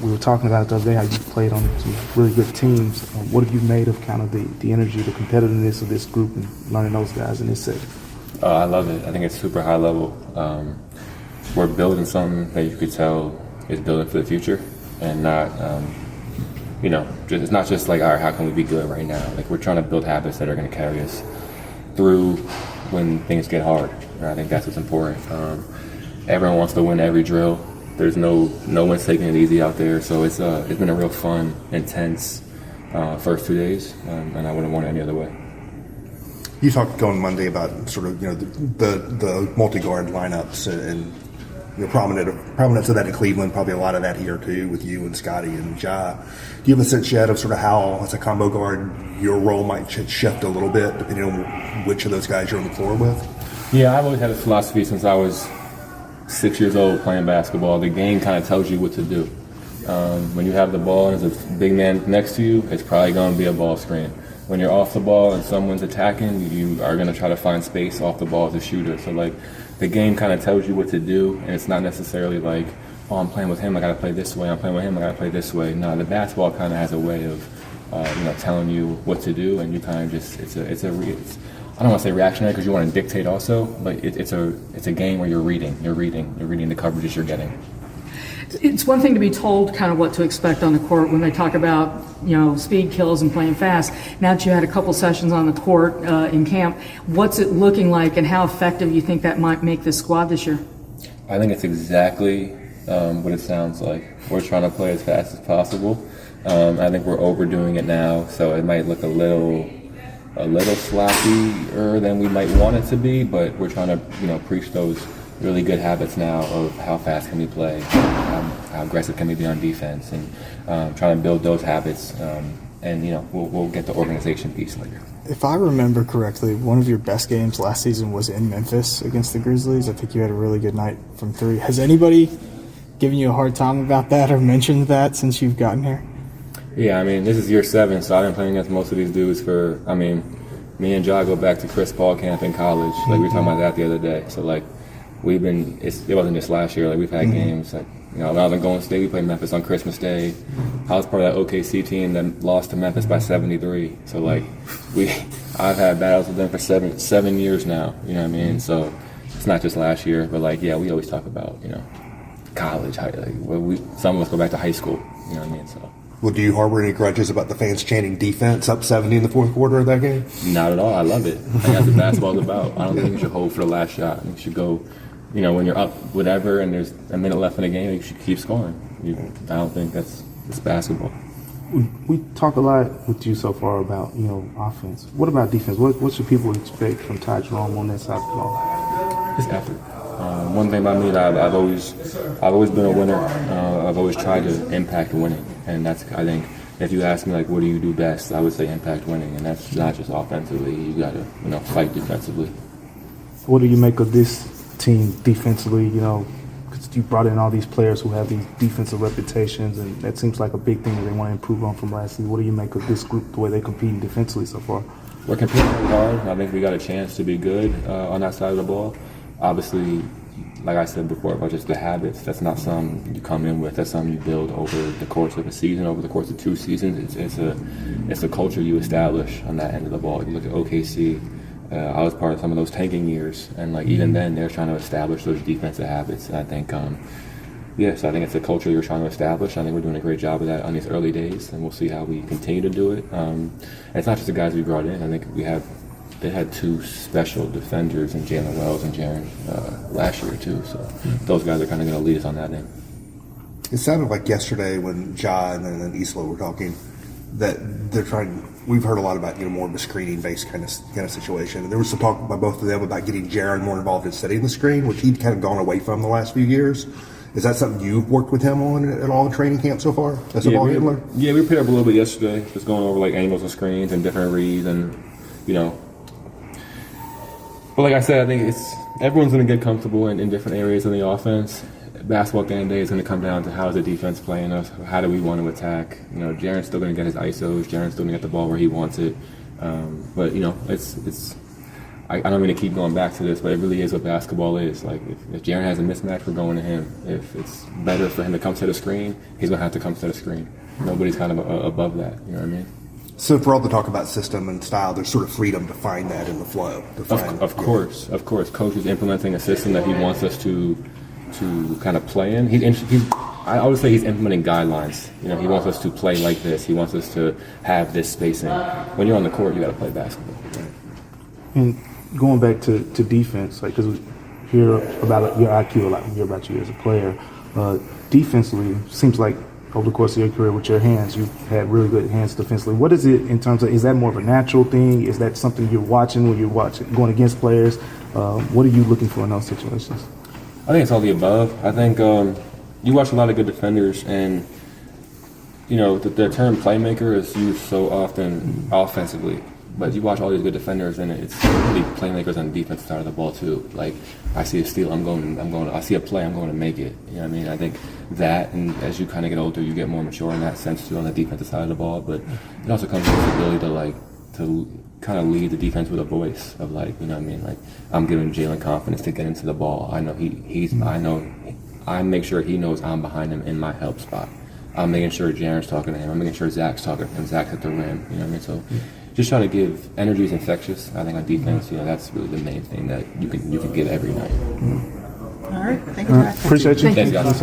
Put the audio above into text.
We were talking about it the other day, how you played on some really good teams. What have you made of kind of the energy, the competitiveness of this group and learning those guys in this setting? I love it. I think it's super high level. We're building something that you could tell is building for the future and not, it's not just like, all right, how can we be good right now? Like, we're trying to build habits that are going to carry us through when things get hard. And I think that's what's important. Everyone wants to win every drill. There's no one's taking it easy out there. So it's been a real fun, intense first 2 days, and I wouldn't want it any other way. You talked on Monday about sort of the multi-guard lineups and prominence of that in Cleveland. Probably a lot of that here too with you and Scotty and Ja. Do you have a sense yet of sort of how, as a combo guard, your role might shift a little bit depending on which of those guys you're on the floor with? Yeah, I've always had this philosophy since I was 6 years old playing basketball. The game kind of tells you what to do. When you have the ball and there's a big man next to you, it's probably going to be a ball screen. When you're off the ball and someone's attacking, you are going to try to find space off the ball as a shooter. So, like, the game kind of tells you what to do, and it's not necessarily like, oh, I'm playing with him, I got to play this way. I'm playing with him, I got to play this way. No, the basketball kind of has a way of, telling you what to do, and you kind of just I don't want to say reactionary because you want to dictate also, but it's a game where you're reading the coverages you're getting. It's one thing to be told kind of what to expect on the court when they talk about, speed kills and playing fast. Now that you had a couple sessions on the court in camp, what's it looking like and how effective you think that might make this squad this year? I think it's exactly what it sounds like. We're trying to play as fast as possible. I think we're overdoing it now, so it might look a little sloppier than we might want it to be, but we're trying to, preach those really good habits now of how fast can we play, how aggressive can we be on defense, and trying to build those habits, and we'll get the organization piece later. If I remember correctly, one of your best games last season was in Memphis against the Grizzlies. I think you had a really good night from three. Has anybody given you a hard time about that or mentioned that since you've gotten here? Yeah, I mean, this is year 7, so I've been playing against most of these dudes me and Ja go back to Chris Paul camp in college. Like, we were talking about that the other day. So, like, it wasn't just last year. Like, we've had games. Like, when I was in Golden State, we played Memphis on Christmas Day. I was part of that OKC team that lost to Memphis by 73. So, like, I've had battles with them for seven years now. You know what I mean? So, it's not just last year. But, like, yeah, we always talk about, college. Some of us go back to high school. You know what I mean? So. Well, do you harbor any grudges about the fans chanting defense up 70 in the fourth quarter of that game? Not at all. I love it. I think that's what basketball's about. I don't think you should hold for the last shot. I think you should go, when you're up whatever and there's a minute left in the game, you should keep scoring. I don't think it's basketball. We talk a lot with you so far about, offense. What about defense? What should people expect from Ty Jerome on that side of the ball? Just effort. One thing about me that I've always been a winner. I've always tried to impact winning, and that's, I think, if you ask me, like, what do you do best, I would say impact winning, and that's not just offensively. You got to fight defensively. What do you make of this team defensively? Because you brought in all these players who have these defensive reputations, and that seems like a big thing that they want to improve on from last season. What do you make of this group, the way they're competing defensively so far? We're competing hard. I think we got a chance to be good on that side of the ball. Obviously, like I said before about just the habits, that's not something you come in with. That's something you build over the course of a season, over the course of 2 seasons. It's a culture you establish on that end of the ball. You look at OKC. I was part of some of those tanking years, and even then, they're trying to establish those defensive habits. And I think, so I think it's a culture you're trying to establish. I think we're doing a great job of that on these early days, and we'll see how we continue to do it. And it's not just the guys we brought in. I think they had 2 special defenders in Jalen Wells and Jerome last year too. So those guys are kind of going to lead us on that end. It sounded like yesterday when Ja and then Isla were talking that they're trying. We've heard a lot about more of a screening-based kind of situation. There was some talk by both of them about getting Jerome more involved in setting the screen, which he'd kind of gone away from the last few years. Is that something you've worked with him on at all in training camp so far as a ball handler? Yeah, we put up a little bit yesterday, just going over angles and screens and different reads and But like I said, I think everyone's going to get comfortable in different areas in the offense. Basketball at the end of the day is going to come down to how is the defense playing us, how do we want to attack. Jaren's still going to get his ISOs, Jaren's still going to get the ball where he wants it. But it's I don't mean to keep going back to this, but it really is what basketball is. Like, if Jaren has a mismatch, we're going to him. If it's better for him to come to the screen, he's going to have to come to the screen. Nobody's kind of above that, you know what I mean? So for all the talk about system and style, there's sort of freedom to find that in the flow. Of course. Coach is implementing a system that he wants us to kind of play in. I always say he's implementing guidelines. You know, he wants us to play like this. He wants us to have this spacing. When you're on the court, you got to play basketball. And going back to defense, like, because we hear about your IQ a lot, we hear about you as a player. Defensively, seems like over the course of your career with your hands, you've had really good hands defensively. What is it in terms of, is that more of a natural thing? Is that something you're watching when you're going against players? What are you looking for in those situations? I think it's all the above. I think you watch a lot of good defenders, and you know the term playmaker is used so often offensively, but you watch all these good defenders, and it's really playmakers on the defensive side of the ball too. Like, I see a steal, I see a play, I'm going to make it. You know what I mean? I think that, and as you kind of get older, you get more mature in that sense too on the defensive side of the ball. But it also comes with the ability to kind of lead the defense with a voice of, like, you know what I mean? Like, I'm giving Jalen confidence to get into the ball. I know I make sure he knows I'm behind him in my help spot. I'm making sure Jaren's talking to him. I'm making sure Zach's talking to him. Zach's at the rim. You know what I mean? So just trying to give energy is infectious. I think on defense, you know, that's really the main thing that you can give every night. All right. Thank you, Zach. Appreciate you. Thanks, guys.